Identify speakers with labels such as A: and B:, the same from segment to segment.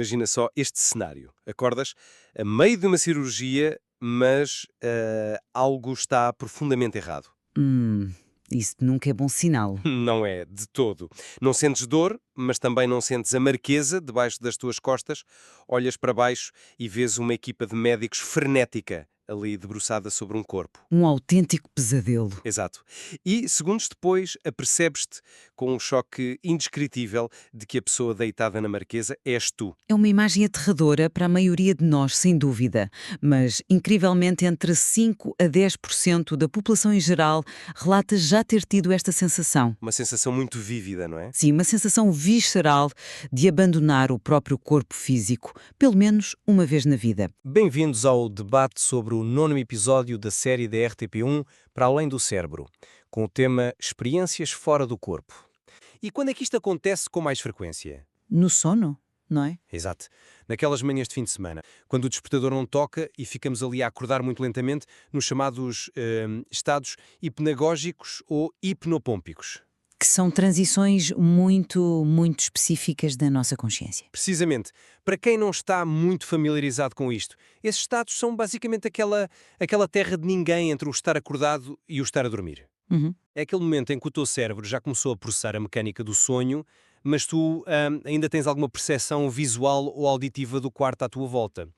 A: imagina só este cenário. Acordas a meio de uma cirurgia, mas algo está profundamente errado.
B: Hum, isso nunca é bom sinal.
A: Não é, de todo. Não sentes dor, mas também não sentes a marquesa debaixo das tuas costas. Olhas para baixo e vês uma equipa de médicos frenética ali debruçada sobre um corpo.
B: Um autêntico pesadelo.
A: Exato. E, segundos depois, apercebes-te com um choque indescritível de que a pessoa deitada na marquesa és tu.
B: É uma imagem aterradora para a maioria de nós, sem dúvida, mas incrivelmente entre 5 a 10% da população em geral relata já ter tido esta sensação.
A: Uma sensação muito vívida, não é?
B: Sim, uma sensação visceral de abandonar o próprio corpo físico, pelo menos uma vez na vida.
C: Bem-vindos ao debate sobre o 9º episódio da série da RTP1 Para Além do Cérebro, com o tema Experiências Fora do Corpo. E quando é que isto acontece com mais frequência?
B: No sono, não é?
C: Exato. Naquelas manhãs de fim de semana, quando o despertador não toca e ficamos ali a acordar muito lentamente nos chamados estados hipnagógicos ou hipnopômpicos.
B: Que são transições muito específicas da nossa consciência.
C: Precisamente, para quem não está muito familiarizado com isto, esses estados são basicamente aquela terra de ninguém entre o estar acordado e o estar a dormir.
B: Uhum.
C: É aquele momento em que o teu cérebro já começou a processar a mecânica do sonho, mas tu ainda tens alguma percepção visual ou auditiva do quarto à tua volta.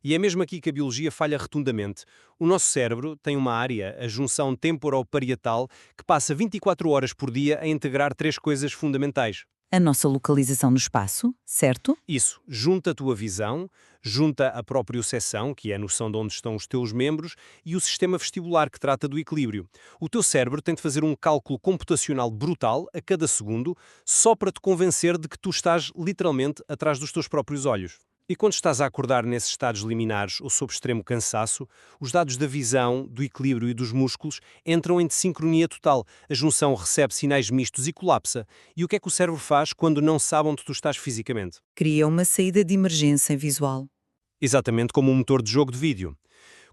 C: E é mesmo aqui que a biologia falha rotundamente. O nosso cérebro tem uma área, a junção temporoparietal, que passa 24 horas por dia a integrar 3 coisas fundamentais.
B: A nossa localização no espaço, certo?
C: Isso, junta a tua visão, junta a proprioceção, que é a noção de onde estão os teus membros, e o sistema vestibular, que trata do equilíbrio. O teu cérebro tem de fazer um cálculo computacional brutal a cada segundo, só para te convencer de que tu estás literalmente atrás dos teus próprios olhos. E quando estás a acordar nesses estados liminares ou sob extremo cansaço, os dados da visão, do equilíbrio e dos músculos entram em desincronia total. A junção recebe sinais mistos e colapsa. E o que é que o cérebro faz quando não sabe onde tu estás fisicamente?
B: Cria uma saída de emergência visual.
C: Exatamente como um motor de jogo de vídeo.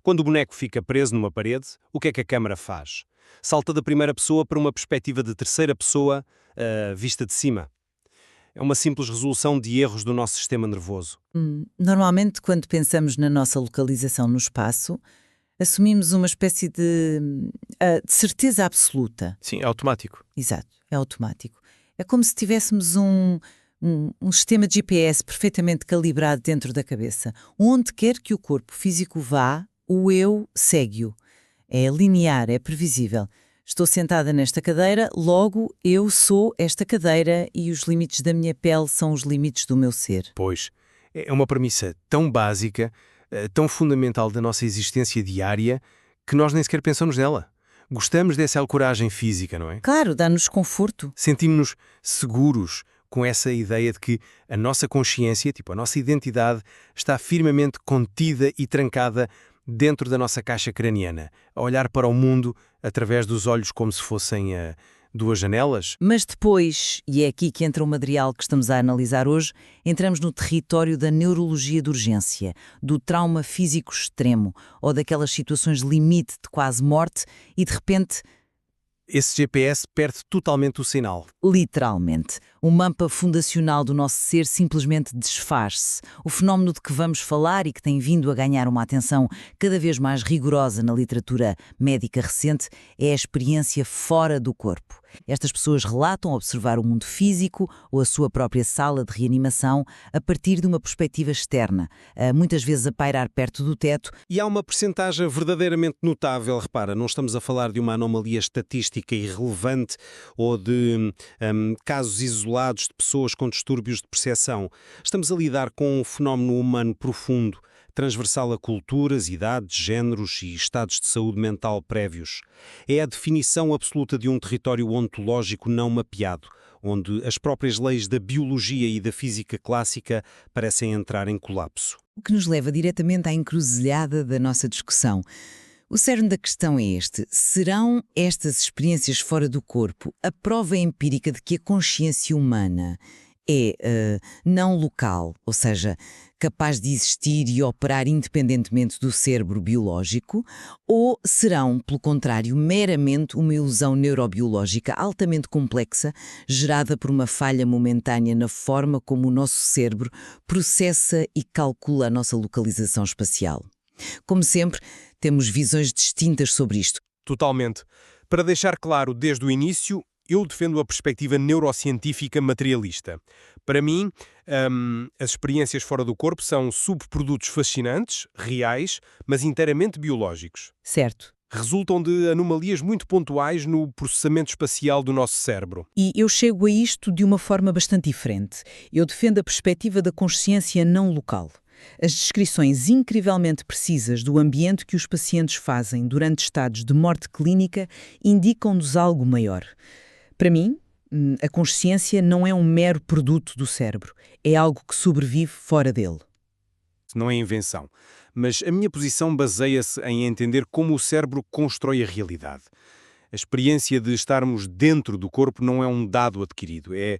C: Quando o boneco fica preso numa parede, o que é que a câmara faz? Salta da primeira pessoa para uma perspectiva de terceira pessoa, vista de cima. É uma simples resolução de erros do nosso sistema nervoso.
B: Normalmente, quando pensamos na nossa localização no espaço, assumimos uma espécie de certeza absoluta.
D: Sim, é automático.
B: Exato, é automático. É como se tivéssemos um sistema de GPS perfeitamente calibrado dentro da cabeça. Onde quer que o corpo físico vá, o eu segue-o. É linear, é previsível. Estou sentada nesta cadeira, logo eu sou esta cadeira e os limites da minha pele são os limites do meu ser.
D: Pois, é uma premissa tão básica, tão fundamental da nossa existência diária, que nós nem sequer pensamos nela. Gostamos dessa coragem física, não é?
B: Claro, dá-nos conforto.
D: Sentimos-nos seguros com essa ideia de que a nossa consciência, a nossa identidade, está firmemente contida e trancada dentro da nossa caixa craniana, a olhar para o mundo através dos olhos como se fossem duas janelas.
B: Mas depois, e é aqui que entra o material que estamos a analisar hoje, entramos no território da neurologia de urgência, do trauma físico extremo, ou daquelas situações limite de quase morte e de repente...
D: Esse GPS perde totalmente o sinal.
B: Literalmente. O mapa fundacional do nosso ser simplesmente desfaz-se. O fenómeno de que vamos falar e que tem vindo a ganhar uma atenção cada vez mais rigorosa na literatura médica recente é a experiência fora do corpo. Estas pessoas relatam observar o mundo físico ou a sua própria sala de reanimação a partir de uma perspectiva externa, muitas vezes a pairar perto do teto.
C: E há uma percentagem verdadeiramente notável, repara, não estamos a falar de uma anomalia estatística irrelevante ou de casos isolados de pessoas com distúrbios de percepção. Estamos a lidar com um fenómeno humano profundo, transversal a culturas, idades, géneros e estados de saúde mental prévios. É a definição absoluta de um território ontológico não mapeado, onde as próprias leis da biologia e da física clássica parecem entrar em colapso.
B: O que nos leva diretamente à encruzilhada da nossa discussão. O cerne da questão é este: serão estas experiências fora do corpo a prova empírica de que a consciência humana é não local, ou seja, capaz de existir e operar independentemente do cérebro biológico, ou serão, pelo contrário, meramente uma ilusão neurobiológica altamente complexa, gerada por uma falha momentânea na forma como o nosso cérebro processa e calcula a nossa localização espacial. Como sempre, temos visões distintas sobre isto.
C: Totalmente. Para deixar claro desde o início, eu defendo a perspectiva neurocientífica materialista. Para mim, as experiências fora do corpo são subprodutos fascinantes, reais, mas inteiramente biológicos.
B: Certo.
C: Resultam de anomalias muito pontuais no processamento espacial do nosso cérebro.
B: E eu chego a isto de uma forma bastante diferente. Eu defendo a perspectiva da consciência não local. As descrições incrivelmente precisas do ambiente que os pacientes fazem durante estados de morte clínica indicam-nos algo maior. Para mim, a consciência não é um mero produto do cérebro, é algo que sobrevive fora dele.
C: Não é invenção, mas a minha posição baseia-se em entender como o cérebro constrói a realidade. A experiência de estarmos dentro do corpo não é um dado adquirido, é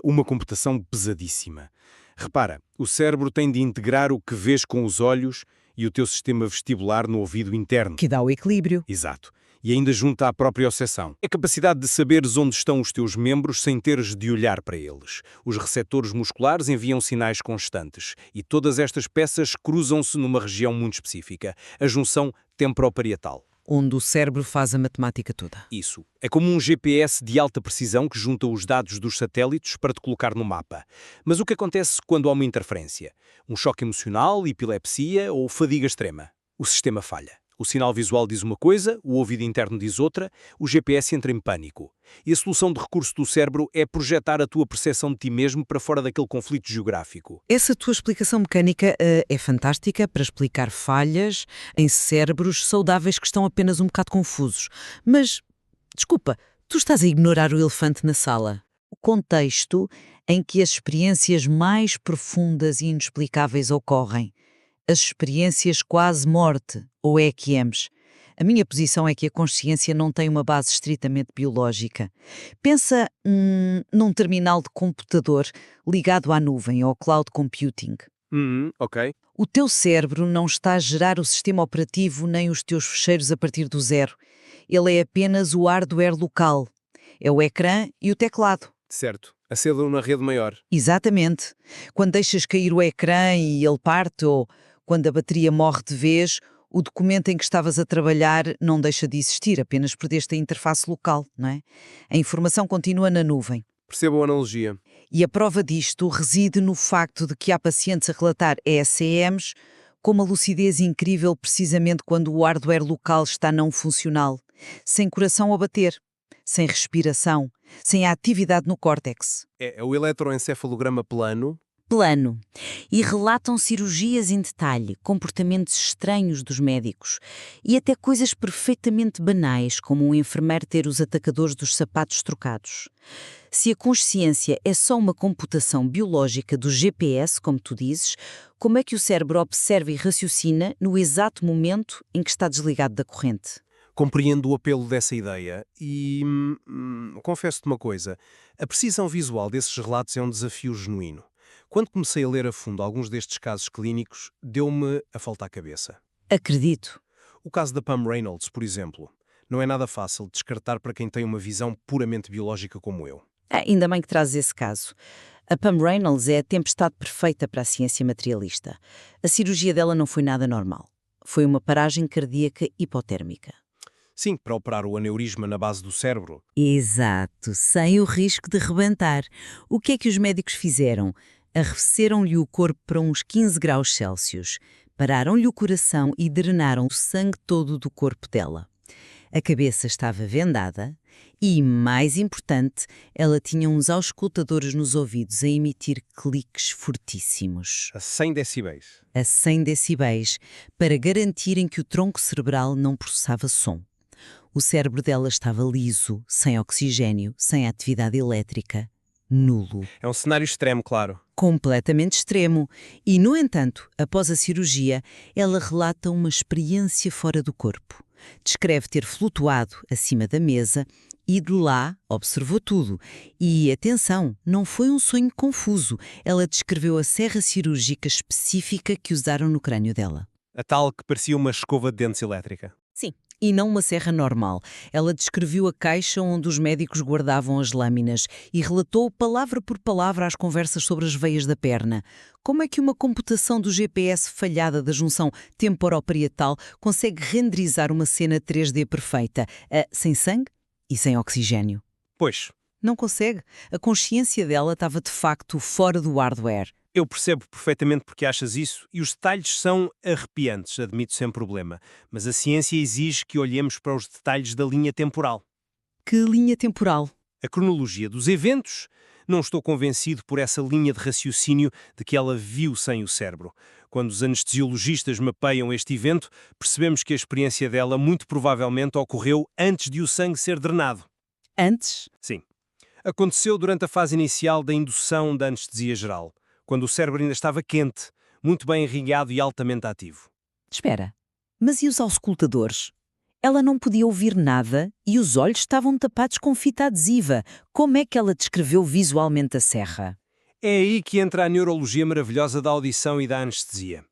C: uma computação pesadíssima. Repara, o cérebro tem de integrar o que vês com os olhos e o teu sistema vestibular no ouvido interno.
B: Que dá o equilíbrio.
C: Exato. E ainda junta à própria percepção. É a capacidade de saberes onde estão os teus membros sem teres de olhar para eles. Os receptores musculares enviam sinais constantes e todas estas peças cruzam-se numa região muito específica, a junção temporoparietal.
B: Onde o cérebro faz a matemática toda.
C: Isso. É como um GPS de alta precisão que junta os dados dos satélites para te colocar no mapa. Mas o que acontece quando há uma interferência? Um choque emocional, epilepsia ou fadiga extrema? O sistema falha. O sinal visual diz uma coisa, o ouvido interno diz outra, o GPS entra em pânico. E a solução de recurso do cérebro é projetar a tua percepção de ti mesmo para fora daquele conflito geográfico.
B: Essa tua explicação mecânica é fantástica para explicar falhas em cérebros saudáveis que estão apenas um bocado confusos. Mas, desculpa, tu estás a ignorar o elefante na sala. O contexto em que as experiências mais profundas e inexplicáveis ocorrem. As experiências quase morte, ou EQMs. A minha posição é que a consciência não tem uma base estritamente biológica. Pensa num terminal de computador ligado à nuvem, ao cloud computing.
C: Ok.
B: O teu cérebro não está a gerar o sistema operativo nem os teus fecheiros a partir do zero. Ele é apenas o hardware local. É o ecrã e o teclado.
C: Certo. A célula na rede maior.
B: Exatamente. Quando deixas cair o ecrã e ele parte, ou quando a bateria morre de vez, o documento em que estavas a trabalhar não deixa de existir, apenas perdeste a interface local, não é? A informação continua na nuvem.
C: Percebo a analogia.
B: E a prova disto reside no facto de que há pacientes a relatar ECMs com uma lucidez incrível precisamente quando o hardware local está não funcional, sem coração a bater, sem respiração, sem a atividade no córtex.
C: É o eletroencefalograma plano.
B: E relatam cirurgias em detalhe, comportamentos estranhos dos médicos e até coisas perfeitamente banais, como um enfermeiro ter os atacadores dos sapatos trocados. Se a consciência é só uma computação biológica do GPS, como tu dizes, como é que o cérebro observa e raciocina no exato momento em que está desligado da corrente?
C: Compreendo o apelo dessa ideia e confesso-te uma coisa, a precisão visual desses relatos é um desafio genuíno. Quando comecei a ler a fundo alguns destes casos clínicos, deu-me a falta à cabeça.
B: Acredito.
C: O caso da Pam Reynolds, por exemplo, não é nada fácil de descartar para quem tem uma visão puramente biológica como eu.
B: Ainda bem que trazes esse caso. A Pam Reynolds é a tempestade perfeita para a ciência materialista. A cirurgia dela não foi nada normal. Foi uma paragem cardíaca hipotérmica.
C: Sim, para operar o aneurisma na base do cérebro.
B: Exato, sem o risco de rebentar. O que é que os médicos fizeram? Arrefeceram-lhe o corpo para uns 15 graus Celsius, pararam-lhe o coração e drenaram o sangue todo do corpo dela. A cabeça estava vendada e, mais importante, ela tinha uns auscultadores nos ouvidos a emitir cliques fortíssimos.
C: A 100 decibéis.
B: A 100 decibéis, para garantirem que o tronco cerebral não processava som. O cérebro dela estava liso, sem oxigênio, sem atividade elétrica. nulo.
C: É um cenário extremo, claro.
B: Completamente extremo. E, no entanto, após a cirurgia, ela relata uma experiência fora do corpo. Descreve ter flutuado acima da mesa e de lá observou tudo. E, atenção, não foi um sonho confuso. Ela descreveu a serra cirúrgica específica que usaram no crânio dela.
C: A tal que parecia uma escova de dentes elétrica.
B: Sim. E não uma serra normal. Ela descreveu a caixa onde os médicos guardavam as lâminas e relatou palavra por palavra as conversas sobre as veias da perna. Como é que uma computação do GPS falhada da junção temporoparietal consegue renderizar uma cena 3D perfeita, sem sangue e sem oxigênio?
C: Pois,
B: Não consegue. A consciência dela estava de facto fora do hardware.
C: eu percebo perfeitamente porque achas isso e os detalhes são arrepiantes, admito sem problema. Mas a ciência exige que olhemos para os detalhes da linha temporal.
B: Que linha temporal?
C: A cronologia dos eventos, não estou convencido por essa linha de raciocínio de que ela viu sem o cérebro. Quando os anestesiologistas mapeiam este evento, percebemos que a experiência dela muito provavelmente ocorreu antes de o sangue ser drenado.
B: Antes?
C: Sim. Aconteceu durante a fase inicial da indução da anestesia geral, quando o cérebro ainda estava quente, muito bem irrigado e altamente ativo.
B: Espera, mas e os auscultadores? Ela não podia ouvir nada e os olhos estavam tapados com fita adesiva. Como é que ela descreveu visualmente a serra?
C: É aí que entra a neurologia maravilhosa da audição e da anestesia.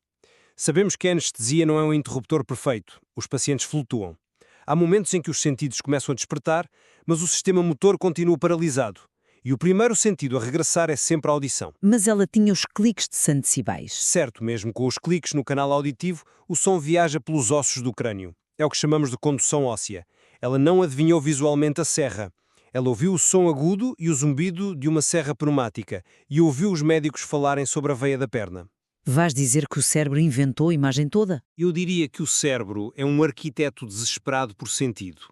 C: Sabemos que a anestesia não é um interruptor perfeito. Os pacientes flutuam. Há momentos em que os sentidos começam a despertar, mas o sistema motor continua paralisado. E o primeiro sentido a regressar é sempre a audição.
B: Mas ela tinha os cliques de 100 decibéis.
C: Certo, mesmo com os cliques no canal auditivo, o som viaja pelos ossos do crânio. É o que chamamos de condução óssea. Ela não adivinhou visualmente a serra. Ela ouviu o som agudo e o zumbido de uma serra pneumática e ouviu os médicos falarem sobre a veia da perna.
B: Vais dizer que o cérebro inventou a imagem toda?
C: Eu diria que o cérebro é um arquiteto desesperado por sentido.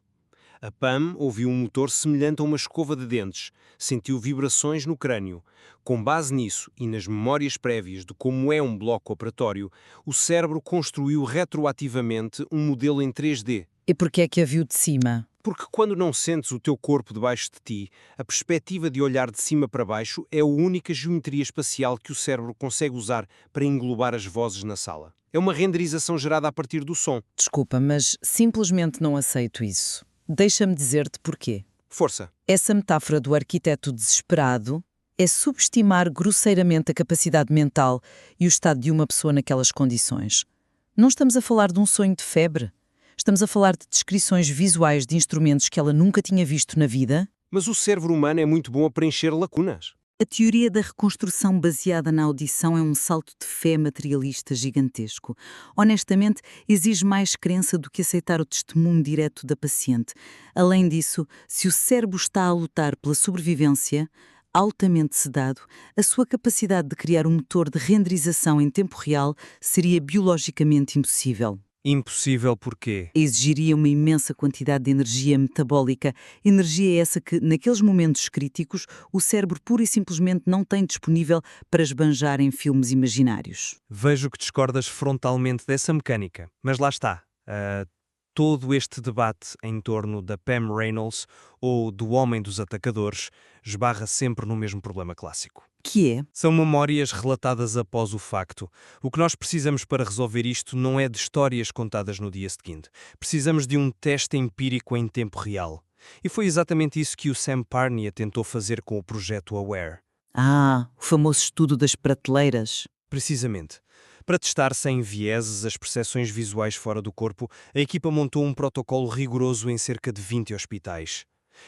C: A Pam ouviu um motor semelhante a uma escova de dentes, sentiu vibrações no crânio. Com base nisso e nas memórias prévias de como é um bloco operatório, o cérebro construiu retroativamente um modelo em 3D.
B: E porquê é que a viu de cima?
C: Porque quando não sentes o teu corpo debaixo de ti, a perspectiva de olhar de cima para baixo é a única geometria espacial que o cérebro consegue usar para englobar as vozes na sala. É uma renderização gerada a partir do som.
B: Desculpa, mas simplesmente não aceito isso. Deixa-me dizer-te porquê.
C: Força.
B: Essa metáfora do arquiteto desesperado é subestimar grosseiramente a capacidade mental e o estado de uma pessoa naquelas condições. Não estamos a falar de um sonho de febre. Estamos a falar de descrições visuais de instrumentos que ela nunca tinha visto na vida.
C: Mas o cérebro humano é muito bom a preencher lacunas.
B: A teoria da reconstrução baseada na audição é um salto de fé materialista gigantesco. Honestamente, exige mais crença do que aceitar o testemunho direto da paciente. Além disso, se o cérebro está a lutar pela sobrevivência, altamente sedado, a sua capacidade de criar um motor de renderização em tempo real seria biologicamente impossível.
D: Impossível porquê?
B: Exigiria uma imensa quantidade de energia metabólica, energia essa que, naqueles momentos críticos, o cérebro pura e simplesmente não tem disponível para esbanjar em filmes imaginários.
D: Vejo que discordas frontalmente dessa mecânica, mas lá está. Todo este debate em torno da Pam Reynolds ou do homem dos atacadores esbarra sempre no mesmo problema clássico.
B: Que é?
D: São memórias relatadas após o facto. O que nós precisamos para resolver isto não é de histórias contadas no dia seguinte. Precisamos de um teste empírico em tempo real. E foi exatamente isso que o Sam Parnia tentou fazer com o projeto AWARE.
B: O famoso estudo das prateleiras.
D: Precisamente. Para testar sem vieses as percepções visuais fora do corpo, a equipa montou um protocolo rigoroso em cerca de 20 hospitais.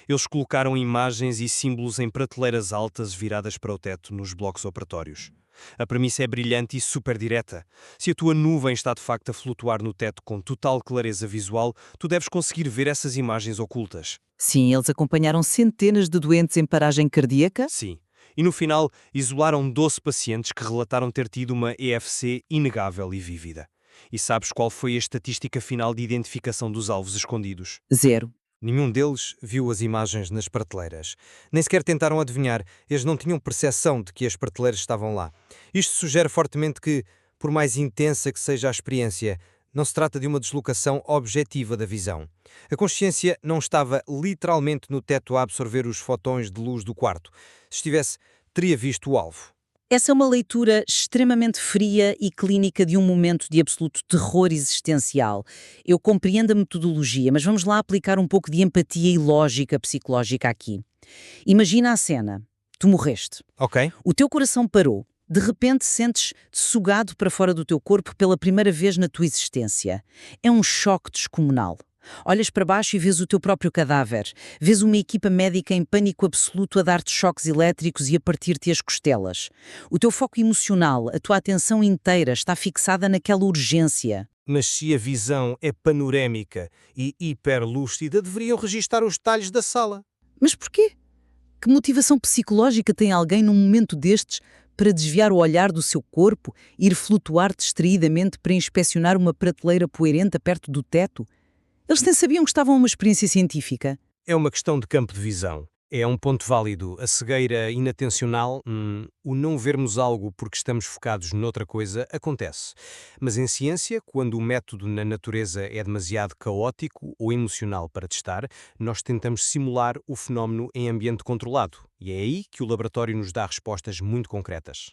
D: Eles colocaram imagens e símbolos em prateleiras altas viradas para o teto nos blocos operatórios. A premissa é brilhante e super direta. Se a tua nuvem está de facto a flutuar no teto com total clareza visual, tu deves conseguir ver essas imagens ocultas.
B: Sim, eles acompanharam centenas de doentes em paragem cardíaca?
D: Sim. E no final, isolaram 12 pacientes que relataram ter tido uma EFC inegável e vívida. E sabes qual foi a estatística final de identificação dos alvos escondidos?
B: 0.
E: Nenhum deles viu as imagens nas prateleiras. Nem sequer tentaram adivinhar, eles não tinham percepção de que as prateleiras estavam lá. Isto sugere fortemente que, por mais intensa que seja a experiência, Não se trata de uma deslocação objetiva da visão. A consciência não estava literalmente no teto a absorver os fotões de luz do quarto. Se estivesse, teria visto o alvo.
B: Essa é uma leitura extremamente fria e clínica de um momento de absoluto terror existencial. Eu compreendo a metodologia, mas vamos lá aplicar um pouco de empatia e lógica psicológica aqui. Imagina a cena. Tu morreste.
E: Ok?
B: O teu coração parou. De repente sentes-te sugado para fora do teu corpo pela primeira vez na tua existência. É um choque descomunal. Olhas para baixo e vês o teu próprio cadáver. Vês uma equipa médica em pânico absoluto a dar-te choques elétricos e a partir-te as costelas. O teu foco emocional, a tua atenção inteira está fixada naquela urgência.
C: Mas se a visão é panorâmica e hiperlúcida, deveriam registar os detalhes da sala.
B: Mas porquê? Que motivação psicológica tem alguém num momento destes para desviar o olhar do seu corpo e ir flutuar distraidamente para inspecionar uma prateleira poeirenta perto do teto? Eles nem sabiam que estavam a uma experiência científica.
C: É uma questão de campo de visão. É um ponto válido. A cegueira inatencional, o não vermos algo porque estamos focados noutra coisa, acontece. Mas em ciência, quando o método na natureza é demasiado caótico ou emocional para testar, nós tentamos simular o fenómeno em ambiente controlado. E é aí que o laboratório nos dá respostas muito concretas.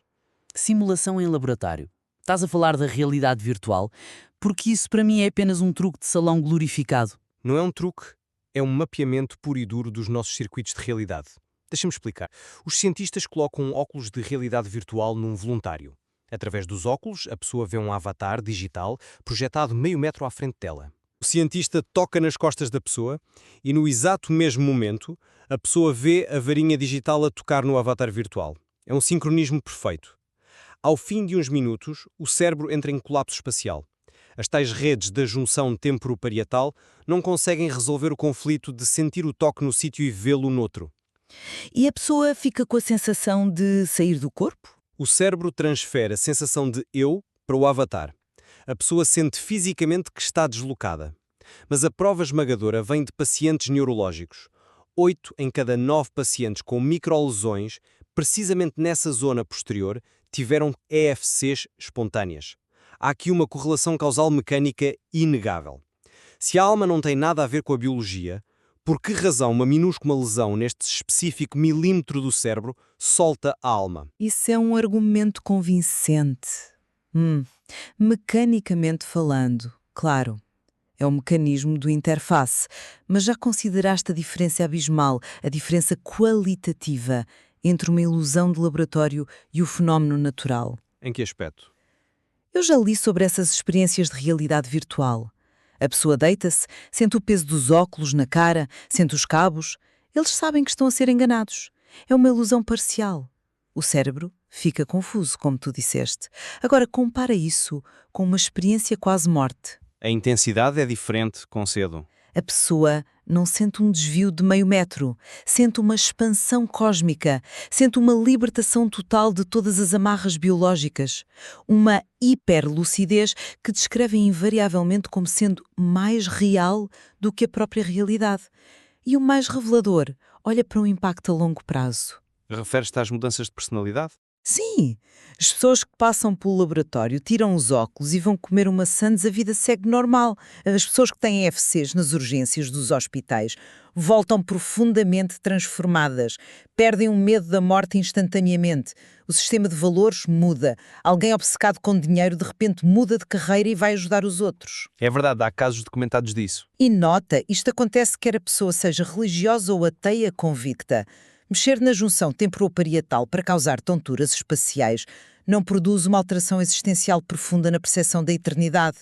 F: Simulação em laboratório. Estás a falar da realidade virtual? Porque isso para mim é apenas um truque de salão glorificado.
C: Não é um truque. É um mapeamento puro e duro dos nossos circuitos de realidade. Deixa-me explicar. Os cientistas colocam óculos de realidade virtual num voluntário. Através dos óculos, a pessoa vê um avatar digital projetado meio metro à frente dela. O cientista toca nas costas da pessoa e, no exato mesmo momento, a pessoa vê a varinha digital a tocar no avatar virtual. É um sincronismo perfeito. Ao fim de uns minutos, o cérebro entra em colapso espacial. As tais redes da junção temporoparietal não conseguem resolver o conflito de sentir o toque no sítio e vê-lo noutro.
B: E a pessoa fica com a sensação de sair do corpo?
C: O cérebro transfere a sensação de eu para o avatar. A pessoa sente fisicamente que está deslocada. Mas a prova esmagadora vem de pacientes neurológicos. 8 em cada 9 pacientes com microlesões, precisamente nessa zona posterior, tiveram EFCs espontâneas. Há aqui uma correlação causal mecânica inegável. Se a alma não tem nada a ver com a biologia, por que razão uma minúscula lesão neste específico milímetro do cérebro solta a alma?
B: Isso é um argumento convincente. Mecanicamente falando, claro. É o mecanismo do interface. Mas já consideraste a diferença abismal, a diferença qualitativa entre uma ilusão de laboratório e o fenómeno natural?
C: Em que aspecto?
B: Eu já li sobre essas experiências de realidade virtual. A pessoa deita-se, sente o peso dos óculos na cara, sente os cabos. Eles sabem que estão a ser enganados. É uma ilusão parcial. O cérebro fica confuso, como tu disseste. Agora, compara isso com uma experiência quase morte.
A: A intensidade é diferente, concedo.
B: A pessoa não sente um desvio de meio metro, sente uma expansão cósmica, sente uma libertação total de todas as amarras biológicas, uma hiperlucidez que descreve invariavelmente como sendo mais real do que a própria realidade. E o mais revelador, olha para um impacto a longo prazo.
A: Referes-te às mudanças de personalidade?
B: Sim, as pessoas que passam pelo laboratório tiram os óculos e vão comer uma sandes, a vida segue normal. As pessoas que têm EFCs nas urgências dos hospitais voltam profundamente transformadas, perdem o medo da morte instantaneamente. O sistema de valores muda. Alguém obcecado com dinheiro de repente muda de carreira e vai ajudar os outros.
A: É verdade, há casos documentados disso.
B: E nota, isto acontece quer a pessoa seja religiosa ou ateia convicta. Mexer na junção temporoparietal para causar tonturas espaciais não produz uma alteração existencial profunda na percepção da eternidade.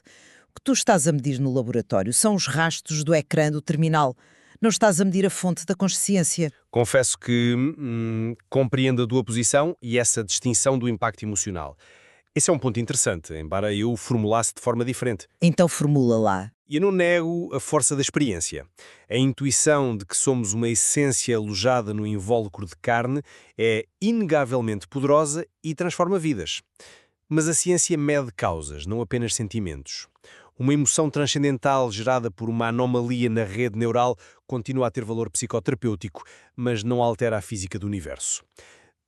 B: O que tu estás a medir no laboratório são os rastros do ecrã do terminal. Não estás a medir a fonte da consciência.
A: Confesso que compreendo a tua posição e essa distinção do impacto emocional. Esse é um ponto interessante, embora eu o formulasse de forma diferente.
B: Então formula lá.
A: E eu não nego a força da experiência. A intuição de que somos uma essência alojada no invólucro de carne é inegavelmente poderosa e transforma vidas. Mas a ciência mede causas, não apenas sentimentos. Uma emoção transcendental gerada por uma anomalia na rede neural continua a ter valor psicoterapêutico, mas não altera a física do universo.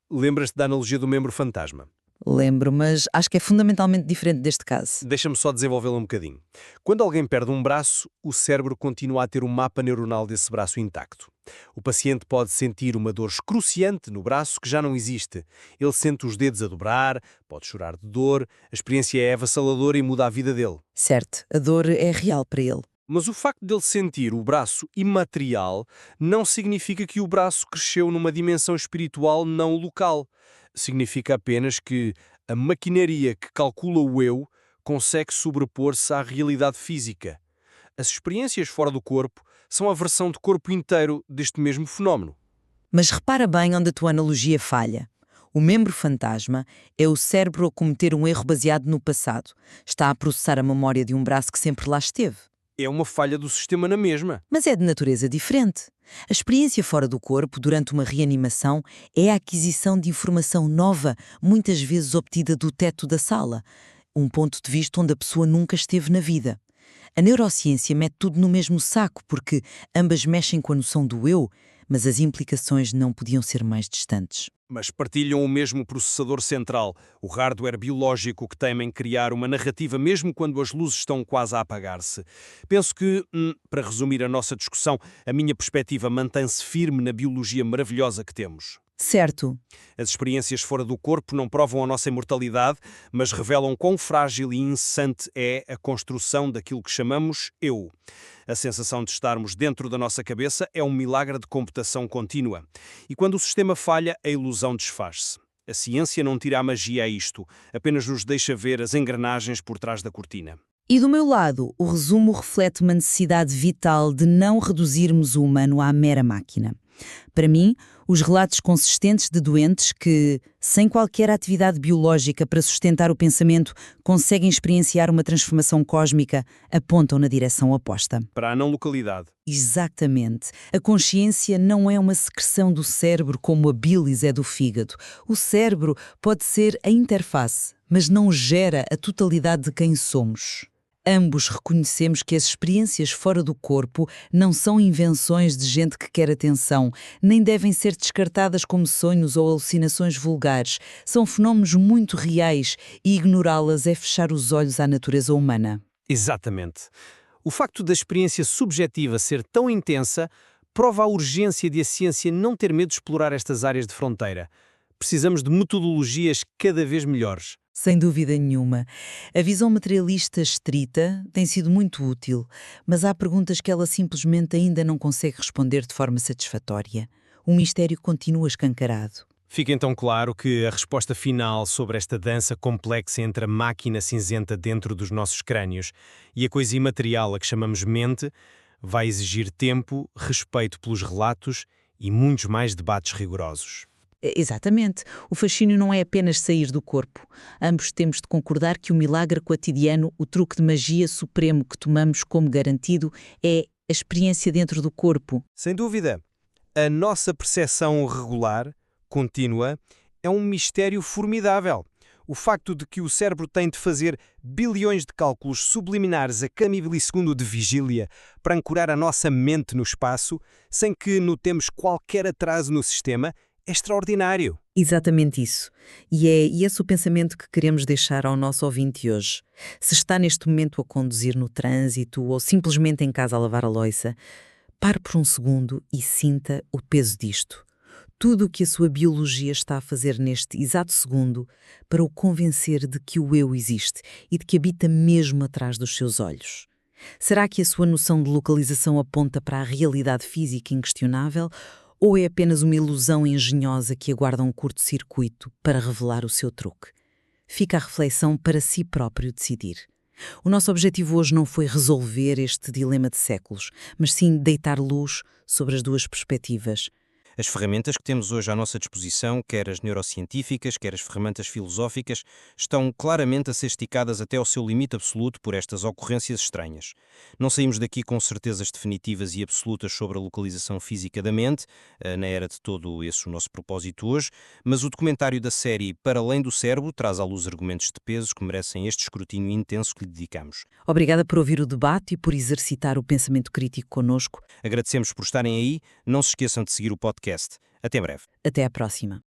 A: Lembras-te da analogia do membro fantasma?
B: Lembro, mas acho que é fundamentalmente diferente deste caso.
C: Deixa-me só desenvolvê-lo um bocadinho. Quando alguém perde um braço, o cérebro continua a ter o mapa neuronal desse braço intacto. O paciente pode sentir uma dor excruciante no braço que já não existe. Ele sente os dedos a dobrar, pode chorar de dor, a experiência é avassaladora e muda a vida dele.
B: Certo, a dor é real para ele.
C: Mas o facto dele sentir o braço imaterial não significa que o braço cresceu numa dimensão espiritual não local. Significa apenas que a maquinaria que calcula o eu consegue sobrepor-se à realidade física. As experiências fora do corpo são a versão de corpo inteiro deste mesmo fenómeno.
B: Mas repara bem onde a tua analogia falha. O membro fantasma é o cérebro a cometer um erro baseado no passado. Está a processar a memória de um braço que sempre lá esteve.
C: É uma falha do sistema na mesma.
B: Mas é de natureza diferente. A experiência fora do corpo, durante uma reanimação, é a aquisição de informação nova, muitas vezes obtida do teto da sala. Um ponto de vista onde a pessoa nunca esteve na vida. A neurociência mete tudo no mesmo saco, porque ambas mexem com a noção do eu, mas as implicações não podiam ser mais distantes.
C: Mas partilham o mesmo processador central, o hardware biológico que teima em criar uma narrativa mesmo quando as luzes estão quase a apagar-se. Penso que, para resumir a nossa discussão, a minha perspectiva mantém-se firme na biologia maravilhosa que temos.
B: Certo.
C: As experiências fora do corpo não provam a nossa imortalidade, mas revelam quão frágil e incessante é a construção daquilo que chamamos eu. A sensação de estarmos dentro da nossa cabeça é um milagre de computação contínua. E quando o sistema falha, a ilusão desfaz-se. A ciência não tira a magia a isto, apenas nos deixa ver as engrenagens por trás da cortina.
B: E do meu lado, o resumo reflete uma necessidade vital de não reduzirmos o humano à mera máquina. Para mim, os relatos consistentes de doentes que, sem qualquer atividade biológica para sustentar o pensamento, conseguem experienciar uma transformação cósmica, apontam na direção oposta.
C: Para a não localidade.
B: Exatamente. A consciência não é uma secreção do cérebro como a bilis é do fígado. O cérebro pode ser a interface, mas não gera a totalidade de quem somos. Ambos reconhecemos que as experiências fora do corpo não são invenções de gente que quer atenção, nem devem ser descartadas como sonhos ou alucinações vulgares. São fenómenos muito reais e ignorá-las é fechar os olhos à natureza humana.
C: Exatamente. O facto da experiência subjetiva ser tão intensa prova a urgência de a ciência não ter medo de explorar estas áreas de fronteira. Precisamos de metodologias cada vez melhores.
B: Sem dúvida nenhuma. A visão materialista estrita tem sido muito útil, mas há perguntas que ela simplesmente ainda não consegue responder de forma satisfatória. O mistério continua escancarado.
C: Fica então claro que a resposta final sobre esta dança complexa entre a máquina cinzenta dentro dos nossos crânios e a coisa imaterial a que chamamos mente vai exigir tempo, respeito pelos relatos e muitos mais debates rigorosos.
B: Exatamente. O fascínio não é apenas sair do corpo. Ambos temos de concordar que o milagre cotidiano, o truque de magia supremo que tomamos como garantido, é a experiência dentro do corpo.
C: Sem dúvida. A nossa percepção regular, contínua, é um mistério formidável. O facto de que o cérebro tem de fazer bilhões de cálculos subliminares a cada milissegundo de vigília para ancorar a nossa mente no espaço, sem que notemos qualquer atraso no sistema, é extraordinário.
B: Exatamente isso. E é esse o pensamento que queremos deixar ao nosso ouvinte hoje. Se está neste momento a conduzir no trânsito ou simplesmente em casa a lavar a louça, pare por um segundo e sinta o peso disto. Tudo o que a sua biologia está a fazer neste exato segundo para o convencer de que o eu existe e de que habita mesmo atrás dos seus olhos. Será que a sua noção de localização aponta para a realidade física inquestionável ou é apenas uma ilusão engenhosa que aguarda um curto-circuito para revelar o seu truque? Fica a reflexão para si próprio decidir. O nosso objetivo hoje não foi resolver este dilema de séculos, mas sim deitar luz sobre as duas perspectivas.
G: As ferramentas que temos hoje à nossa disposição, quer as neurocientíficas, quer as ferramentas filosóficas, estão claramente a ser esticadas até ao seu limite absoluto por estas ocorrências estranhas. Não saímos daqui com certezas definitivas e absolutas sobre a localização física da mente, não era de todo esse o nosso propósito hoje, mas o documentário da série Para Além do Cérebro traz à luz argumentos de peso que merecem este escrutínio intenso que lhe dedicamos.
B: Obrigada por ouvir o debate e por exercitar o pensamento crítico connosco.
G: Agradecemos por estarem aí, não se esqueçam de seguir o podcast. Até breve.
B: Até à próxima.